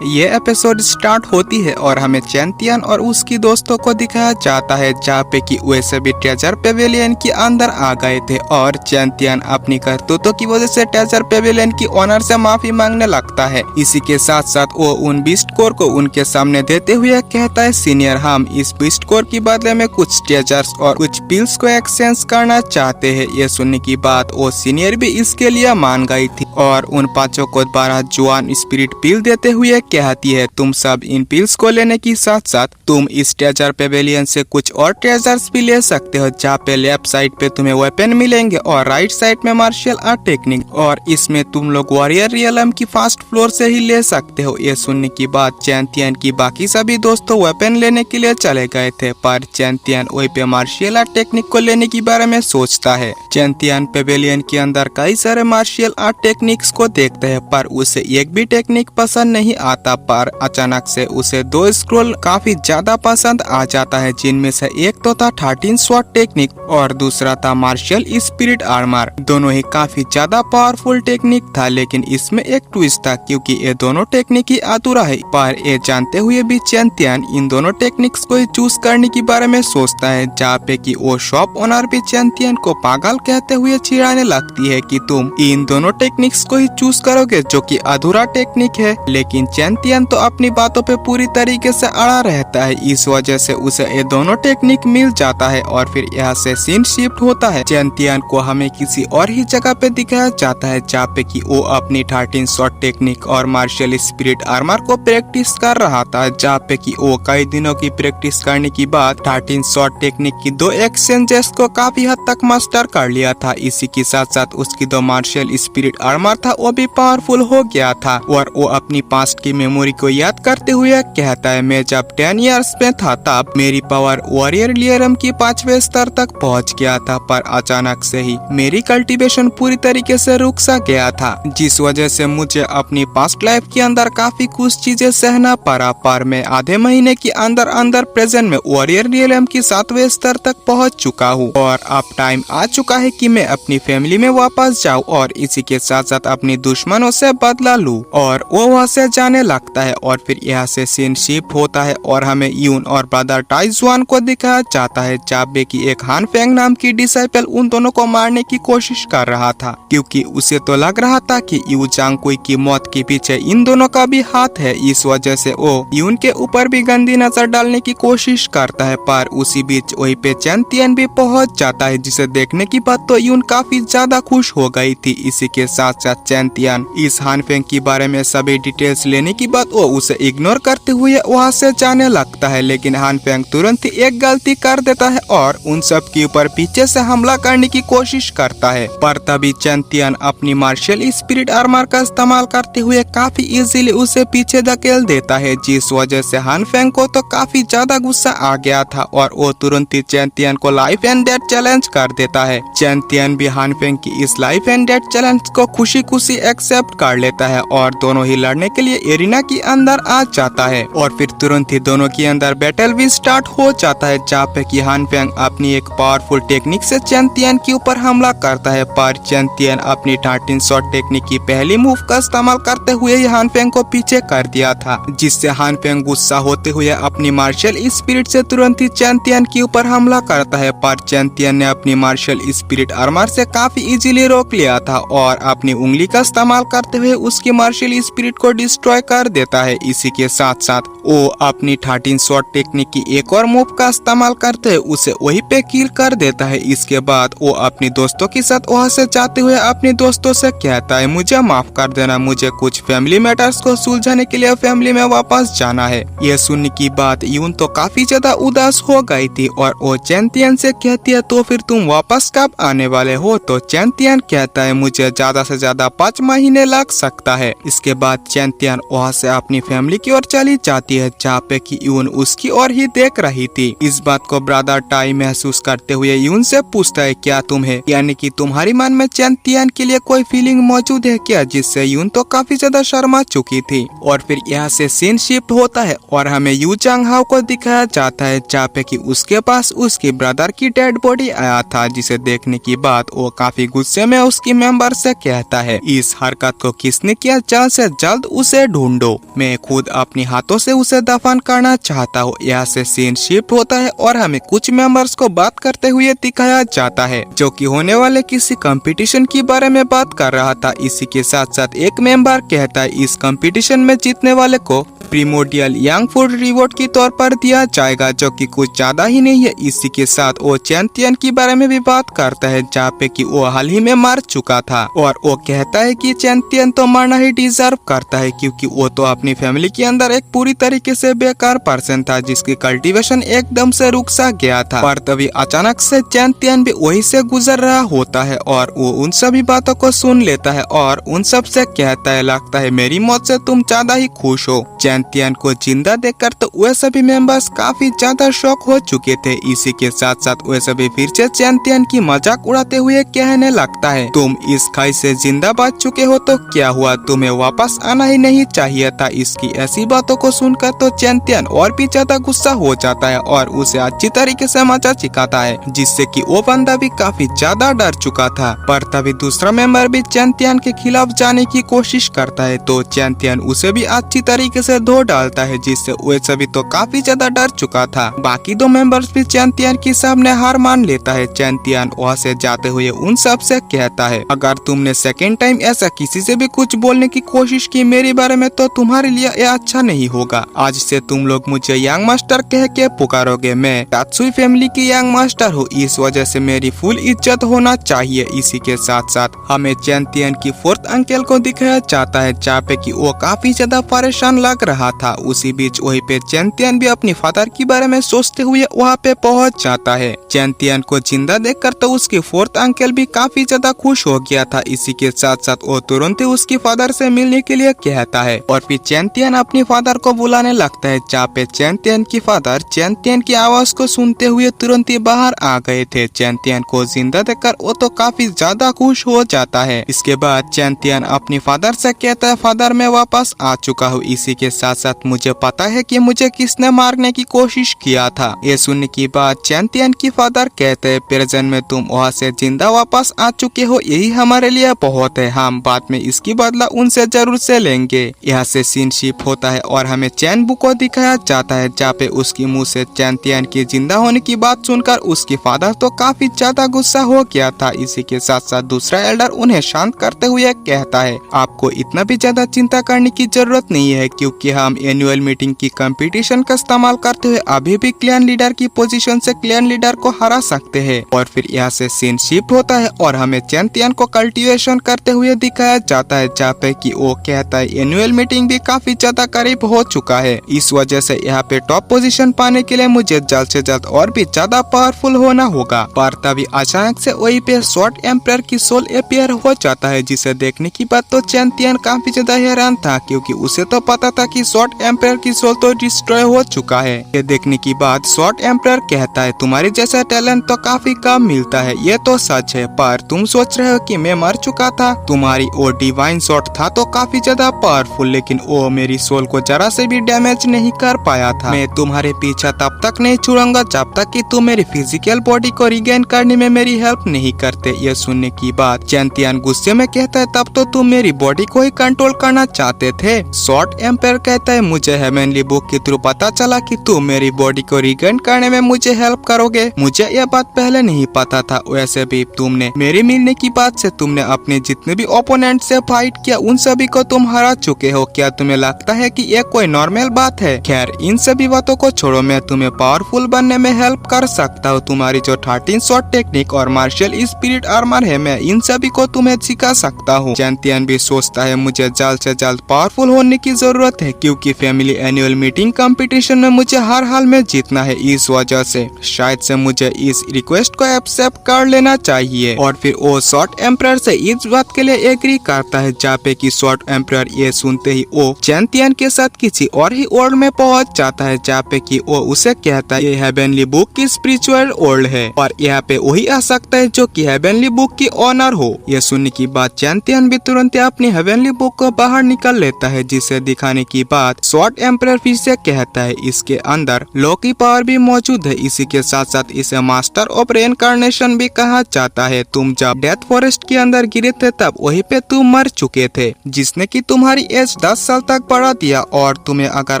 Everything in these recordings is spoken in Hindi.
ये एपिसोड स्टार्ट होती है और हमें चैंतियन और उसकी दोस्तों को दिखाया जाता है जहाँ पे कि वे सभी ट्रेजर पेवेलियन के अंदर आ गए थे और चैंतियन अपनी करतूतों की वजह से ट्रेजर पेवेलियन की ओनर से माफी मांगने लगता है। इसी के साथ साथ वो उन बीस्ट कोर को उनके सामने देते हुए कहता है, सीनियर, हम इस बीस्ट कोर के बदले में कुछ ट्रेजर्स और कुछ पिल्स को एक्सचेंज करना चाहते हैं। ये सुनने की बात वो सीनियर भी इसके लिए मान गई थी और उन पांचों को 12 जुआन स्पिरिट पिल देते हुए कहती है, तुम सब इन पिल्स को लेने के साथ साथ तुम इस ट्रेजर पेवेलियन से कुछ और ट्रेजर्स भी ले सकते हो, जहाँ पे लेफ्ट साइड पे तुम्हें वेपन मिलेंगे और राइट साइड में मार्शल आर्ट टेक्निक, और इसमें तुम लोग वॉरियर रियलम की फर्स्ट फ्लोर से ही ले सकते हो। ये सुनने की बात चैंतियन की बाकी सभी दोस्तों वेपन लेने के लिए चले गए थे, पर चैंतियन वही पे मार्शल आर्ट टेक्निक को लेने के बारे में सोचता है। चैंतियन पेवेलियन के अंदर कई सारे मार्शल आर्ट टेक्निक्स को देखते हैं पर उसे एक भी टेक्निक पसंद नहीं आता, पर अचानक से उसे 2 स्क्रोल काफी ज्यादा पसंद आ जाता है, जिनमें से एक तो था 13 स्वॉर्ड टेक्निक और दूसरा था मार्शल स्पिरिट आर्मर। दोनों ही काफी ज्यादा पावरफुल टेक्निक था, लेकिन इसमें एक ट्विस्ट था क्योंकि ये दोनों टेक्निक ही अधूरा है। पर ये जानते हुए भी चैंतियन इन दोनों टेक्निक्स को ही चूज करने के बारे में सोचता है, जहाँ पे कि वो शॉप ओनर भी चैंतियन को पागल कहते हुए चिढ़ाने लगती है कि तुम इन दोनों टेक्निक्स को ही चूज करोगे जो कि अधूरा टेक्निक है। लेकिन चैंतियन तो अपनी बातों पे पूरी तरीके से अड़ा रहता है, इस वजह से उसे ये दोनों टेक्निक मिल जाता है और फिर यहाँ से सीन शिफ्ट होता है। चैंतियन को हमें किसी और ही जगह पे दिखाया जाता है, जहाँ पे कि वो अपनी 13 शॉट टेक्निक और मार्शल स्पिरिट आर्मर को प्रैक्टिस कर रहा था, जहाँ पे कि वो कई दिनों की प्रैक्टिस करने के बाद 13 शॉट टेक्निक की 2 एक्सचेंजेस को काफी हद तक मास्टर कर लिया था। इसी के साथ साथ उसकी 2 मार्शल स्पिरिट आर्मर था वो भी पावरफुल हो गया था और वो अपनी पास्ट की मेमोरी को याद करते हुए कहता है, मैं जब 10 इयर्स में था तब मेरी पावर वॉरियर रियलम की 5वें स्तर तक पहुंच गया था, पर अचानक से ही मेरी कल्टीवेशन पूरी तरीके से रुक सा गया था, जिस वजह से मुझे अपनी पास्ट लाइफ के अंदर काफी कुछ चीजें सहना पड़ा। पर मैं आधे महीने के अंदर अंदर प्रेजेंट में वॉरियर रियलम की 7वें स्तर तक पहुंच चुका हूँ और अब टाइम आ चुका है कि मैं अपनी फैमिली में वापस जाऊँ और इसी के साथ साथ अपनी दुश्मनों से बदला लूं। और वो वहाँ से जाने लगता है और फिर यहाँ से सीन शिफ्ट होता है और हमें यून और ब्रदर टाइजुआन को दिखाया जाता है, जहाँ की एक हान फेंग नाम की डिसाइपल उन दोनों को मारने की कोशिश कर रहा था, क्योंकि उसे तो लग रहा था कि यू जांगकुई की मौत के पीछे इन दोनों का भी हाथ है। इस वजह से वो यून के ऊपर भी गंदी नजर डालने की कोशिश करता है, पर उसी बीच वही पे चैंतियन भी पहुंच जाता है, जिसे देखने की बात तो यून काफी ज्यादा खुश हो गई थी। इसी के साथ साथ चैंतियन इस हान फेंग के बारे में सभी डिटेल्स लेने की बात वो उसे इग्नोर करते हुए वहाँ से जाने लगता है, लेकिन हान फेंग तुरंत ही एक गलती कर देता है और उन सब के ऊपर पीछे से हमला करने की कोशिश करता है। पर तभी चैंतियन अपनी मार्शल स्पिरिट आर्मर का इस्तेमाल करते हुए काफी इजीली उसे पीछे धकेल देता है, जिस वजह से हान फेंग को तो काफी ज्यादा गुस्सा आ गया था और वो तुरंत ही चैंतियन को लाइफ एंड डेथ चैलेंज कर देता है। चैंतियन भी हान फेंग की इस लाइफ एंड डेथ चैलेंज को खुशी खुशी एक्सेप्ट कर लेता है और दोनों ही लड़ने के लिए एरिना के अंदर आ जाता है और फिर तुरंत ही दोनों के अंदर बैटल भी स्टार्ट हो जाता है, जहाँ पे कि हान फेंग अपनी एक पावरफुल टेक्निक से चैंतियन के ऊपर हमला करता है, पर चैंतियन अपनी 13 शॉट टेक्निक की पहली मूव का इस्तेमाल करते हुए ही हान फेंग को पीछे कर दिया था, जिससे हान फेंग गुस्सा होते हुए अपनी मार्शल स्पिरिट से तुरंत ही चैंतियन के ऊपर हमला करता है, पर चैंतियन ने अपनी मार्शल स्पिरिट आर्मर से काफी इजीली रोक लिया था और अपनी उंगली का इस्तेमाल करते हुए उसकी मार्शल स्पिरिट को डिस्ट्रॉय कर देता है। इसी के साथ साथ वो अपनी 13 शॉट टेक्निक की एक और मूव का इस्तेमाल करते हुए उसे वही पे किल कर देता है। इसके बाद वो अपने दोस्तों के साथ वहाँ से जाते हुए अपने दोस्तों से कहता है, मुझे माफ कर देना, मुझे कुछ फैमिली मैटर्स को सुलझाने के लिए फैमिली में वापस जाना है। यह सुनने की बात यून तो काफी ज्यादा उदास हो गई थी और वो चैंतियन से कहती है, तो फिर तुम वापस कब आने वाले हो? तो चैंतियन कहता है, मुझे ज्यादा से ज्यादा 5 महीने लग सकता है। इसके बाद चैंतियन वहाँ से अपनी फैमिली की ओर चली जाती है, जहाँ पे कि यून उसकी ओर ही देख रही थी। इस बात को ब्रदर टाई महसूस करते हुए यून से पूछता है, क्या तुम्हें यानी कि तुम्हारी मन में चैंतियन के लिए कोई फीलिंग मौजूद है क्या? जिससे यून तो काफी ज्यादा शर्मा चुकी थी। और फिर यहाँ से सीन शिफ्ट होता है और हमें यू चांग हाओ को दिखाया जाता है, जहाँ पे कि उसके पास उसके ब्रदर की डेड बॉडी आया था, जिसे देखने की बाद वो काफी गुस्से में उसकी मेंबर से कहता कहता है, इस हरकत को किसने किया, जल्द से जल्द उसे ढूंढो, मैं खुद अपने हाथों से उसे दफन करना चाहता हूँ। यहाँ से सीन शिफ्ट होता है और हमें कुछ मेंबर्स को बात करते हुए दिखाया जाता है, जो कि होने वाले किसी कंपटीशन के बारे में बात कर रहा था। इसी के साथ साथ एक मेंबर कहता है, इस कंपटीशन में जीतने वाले को प्रीमोडियल यंग फूड रिवॉर्ड के तौर पर दिया जाएगा, जो कि कुछ ज्यादा ही नहीं है। इसी के साथ वो चैंपियन के बारे में भी बात करता है, जहाँ पे कि वो हाल ही में मार चुका था, और वो कहता है कि चैंपियन तो मरना ही डिजर्व करता है, क्योंकि वो तो अपनी फैमिली के अंदर एक पूरी तरीके से बेकार पर्सन था, जिसकी कल्टीवेशन एकदम से रुक सा गया था। पर तभी अचानक से चैंपियन भी वही से गुजर रहा होता है और वो उन सभी बातों को सुन लेता है और उन सब से कहता है, लगता है मेरी मौत से तुम ज्यादा ही खुश हो। चैंपियन को जिंदा देखकर तो वे सभी मेंबर्स काफी ज्यादा शॉक हो चुके थे। इसी के साथ साथ वे सभी फिर से चैंपियन की मजाक उड़ाते हुए कहने लगता है, तुम इस खाई से जिंदा बच चुके हो तो क्या हुआ, तुम्हें वापस आना ही नहीं चाहिए था। इसकी ऐसी बातों को सुनकर तो चैंपियन और भी ज्यादा गुस्सा हो जाता है और उसे अच्छी तरीके से मजा सिखाता है, जिससे कि वो बंदा भी काफी ज्यादा डर चुका था। पर तभी दूसरा मेंबर भी चैंपियन के खिलाफ जाने की कोशिश करता है, तो चैंपियन उसे भी अच्छी तरीके से धो डालता है, जिससे वे सभी तो काफी ज्यादा डर चुका था। बाकी दो मेंबर्स भी चैंपियन के सामने हार मान लेता है। चैंपियन वहाँ से जाते हुए उन सब से कहता है, अगर तुमने सेकेंड टाइम ऐसा किसी से भी कुछ बोलने की कोशिश की मेरे बारे में, तो तुम्हारे लिए यह अच्छा नहीं होगा। आज से तुम लोग मुझे यंग मास्टर कह के पुकारोगे। मैं तात्सुई फैमिली की यंग मास्टर हूँ, इस वजह से मेरी फुल इज्जत होना चाहिए। इसी के साथ साथ हमें चैंपियन की फोर्थ अंकल को दिखाया जाता है, जहाँ पे कि वो काफी ज्यादा परेशान लग रहा था। उसी बीच वहीं पे चैंपियन भी अपनी फादर के बारे में सोचते हुए वहाँ पे पहुँच जाता है। चैंपियन को जिंदा देखकर तो उसके फोर्थ अंकल भी काफी ज्यादा खुश हो गया था। इसी के साथ साथ वो तुरंत ही उसके फादर से मिलने के लिए कहता है और फिर चैंपियन अपने फादर को बुलाने लगता है, जहाँ पे चैंपियन की फादर चैंपियन की आवाज को सुनते हुए तुरंत ही बाहर आ गए थे। चैंपियन को जिंदा देखकर वो तो काफी ज्यादा खुश हो जाता है। इसके बाद चैंपियन अपनी फादर से कहता है, फादर मैं वापस आ चुका हूँ। इसी के साथ साथ मुझे पता है कि मुझे किसने मारने की कोशिश किया था। ये सुनने की बाद चैंपियन की फादर कहते हैं, प्रेजेंट में तुम वहाँ से जिंदा वापस आ चुके हो, यही हमारे लिए बहुत है। हम बाद में इसकी बदला उनसे जरूर से लेंगे। यहाँ से सीन शिफ्ट होता है और हमें चैन बू को दिखाया जाता है, जहाँ पे उसकी मुंह से चैंपियन की जिंदा होने की बात सुनकर उसकी फादर तो काफी ज्यादा गुस्सा हो गया था। इसी के साथ साथ दूसरा एल्डर उन्हें शांत करते हुए कहता है, आपको इतना भी ज्यादा चिंता करने की जरूरत नहीं है, क्योंकि हम एनुअल मीटिंग की कंपटीशन का इस्तेमाल करते हुए अभी भी क्लैन लीडर की पोजीशन से क्लैन लीडर को हरा सकते हैं। और फिर यहाँ से सीन शिफ्ट होता है और हमें चैंपियन को कल्टीवेशन करते हुए दिखाया जाता है, जहाँ पे कि वो कहता है एनुअल मीटिंग भी काफी ज्यादा करीब हो चुका है। इस वजह से यहाँ पे टॉप पोजीशन पाने के लिए मुझे जल्द से जल्द और भी ज्यादा पावरफुल होना होगा। पर तभी अचानक से वही पे शॉर्ट एम्पायर की सोल अपीयर हो जाता है, जिसे देखने की बात तो चैंपियन काफी ज्यादा हैरान था, क्योंकि उसे तो पता था कि शॉर्ट एम्पायर की सोल तो डिस्ट्रॉय हो चुका है। ये देखने की बाद शॉर्ट एम्पायर कहता है, तुम्हारी जैसा टैलेंट तो काफी कम मिलता है, ये तो सच है, पर तुम सोच रहे हो कि मैं मर चुका था। तुम्हारी वो डिवाइन शॉट था तो काफी ज्यादा पावरफुल, लेकिन वो मेरी सोल को जरा से भी डैमेज नहीं कर पाया था। मैं तुम्हारे पीछा तब तक नहीं छुड़ूंगा जब तक कि तुम मेरी फिजिकल बॉडी को रिगेन करने में मेरी हेल्प नहीं करते। ये सुनने की बात चैंपियन गुस्से में कहता है, तब तो तुम मेरी बॉडी को ही कंट्रोल करना चाहते थे। शॉर्ट एम्पायर कहता है, मुझे हेवनली बुक के थ्रू पता चला कि तुम मेरी बॉडी को रिगेन करने में मुझे हेल्प करोगे। मुझे यह बात पहले नहीं पता था। वैसे भी तुमने मेरे मिलने की बात से तुमने अपने जितने भी ओपोनेंट से फाइट किया उन सभी को तुम हरा चुके हो। क्या तुम्हें लगता है कि यह कोई नॉर्मल बात है? खैर इन सभी बातों को छोड़ो, मैं तुम्हें पावरफुल बनने में हेल्प कर सकता हूँ। तुम्हारी जो 13 शॉट टेक्निक और मार्शल स्पिरिट आर्मर है, मैं इन सभी को तुम्हें सिखा सकता हूँ। चैंपियन भी सोचता है मुझे जल्द से जल्द पावरफुल होने की जरूरत है, क्योंकि फैमिली एनुअल मीटिंग कंपटीशन में मुझे हर हाल में जीतना है। इस वजह से शायद से मुझे इस रिक्वेस्ट को एक्सेप्ट कर लेना चाहिए। और फिर वो शॉर्ट एम्पायर से इस बात के लिए एग्री करता है, जहाँ पे कि शॉर्ट एम्पायर ये सुनते ही वो चैंपियन के साथ किसी और ही वर्ल्ड में पहुंच जाता है, जहाँ पे कि वो उसे कहता है ये हेवनली बुक की स्पिरिचुअल वर्ल्ड है और यहाँ पे वही आ सकता है जो कि हेवनली बुक की ऑनर हो। ये सुनने की बात चैंपियन भी तुरंत अपनी हेवनली बुक को बाहर निकाल लेता है, जिसे दिखाने की बाद स्वॉर्ड एम्परर फिर से कहता है इसके अंदर लॉ की पावर भी मौजूद है। इसी के साथ साथ इसे मास्टर ऑफ रेइनकार्नेशन भी कहा जाता है। तुम जब डेथ फॉरेस्ट के अंदर गिरे थे तब वहीं पे तुम मर चुके थे, जिसने कि तुम्हारी एज 10 साल तक बढ़ा दिया। और तुम्हें अगर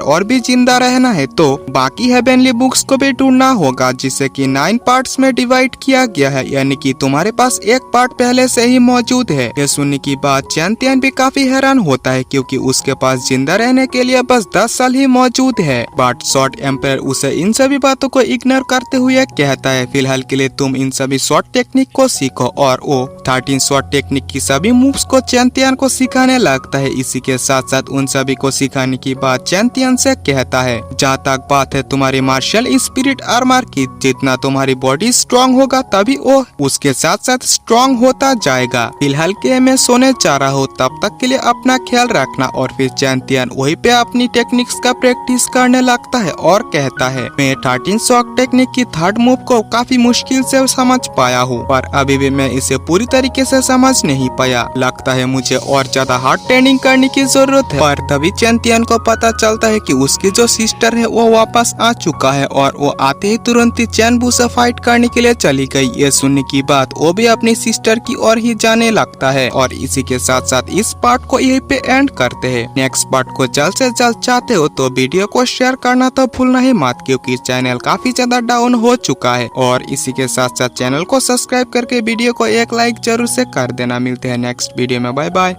और भी जिंदा रहना है तो बाकी हेवनली बुक्स को भी ढूंढना होगा, जिसे कि 9 पार्ट्स में डिवाइड किया गया है, यानी कि तुम्हारे पास एक पार्ट पहले से ही मौजूद है। ये सुनने की बात चैंपियन भी काफी हैरान होता है, क्योंकि उसके पास जिंदा रहने के लिए बस 10 साल ही मौजूद है। बट स्वॉर्ड एम्पायर उसे इन सभी बातों को इग्नोर करते हुए कहता है फिलहाल के लिए तुम इन सभी स्वॉर्ड टेक्निक को सीखो। और वो 13 स्वॉर्ड टेक्निक की सभी मूव्स को चैंपियन को सिखाने लगता है। इसी के साथ साथ उन सभी को सिखाने की बात चैंपियन से कहता है जहाँ तक बात है तुम्हारी मार्शल स्पिरिट आर्मर की, जितना तुम्हारी बॉडी स्ट्रॉन्ग होगा तभी वो उसके साथ साथ स्ट्रॉन्ग होता जाएगा। फिलहाल के मैं सोने जा रहा हूँ, तब तक के लिए अपना ख्याल रखना। और फिर चैंपियन वहीं पे अपनी टेक्निक्स का प्रैक्टिस करने लगता है और कहता है मैं 13 स्वॉर्ड टेक्निक की थर्ड मूव को काफी मुश्किल से समझ पाया हूँ, पर अभी भी मैं इसे पूरी तरीके से समझ नहीं पाया। लगता है मुझे और ज्यादा हार्ड ट्रेनिंग करने की जरूरत है। और तभी चैंपियन को पता चलता है कि उसकी जो सिस्टर है वो वापस आ चुका है और वो आते ही तुरंत ही चैनबू से फाइट करने के लिए चली गई। ये सुनने की बात वो भी अपनी सिस्टर की ओर ही जाने लगता है। और इसी के साथ साथ इस पार्ट को यहीं पे एंड करते हैं। नेक्स्ट पार्ट को जल्द से जल्द चाहते हो तो वीडियो को शेयर करना तो भूलना ही मत, क्योंकि चैनल काफी ज्यादा डाउन हो चुका है। और इसी के साथ साथ चैनल को सब्सक्राइब करके वीडियो को एक लाइक जरूर से कर देना। मिलते हैं नेक्स्ट वीडियो में, बाय बाय।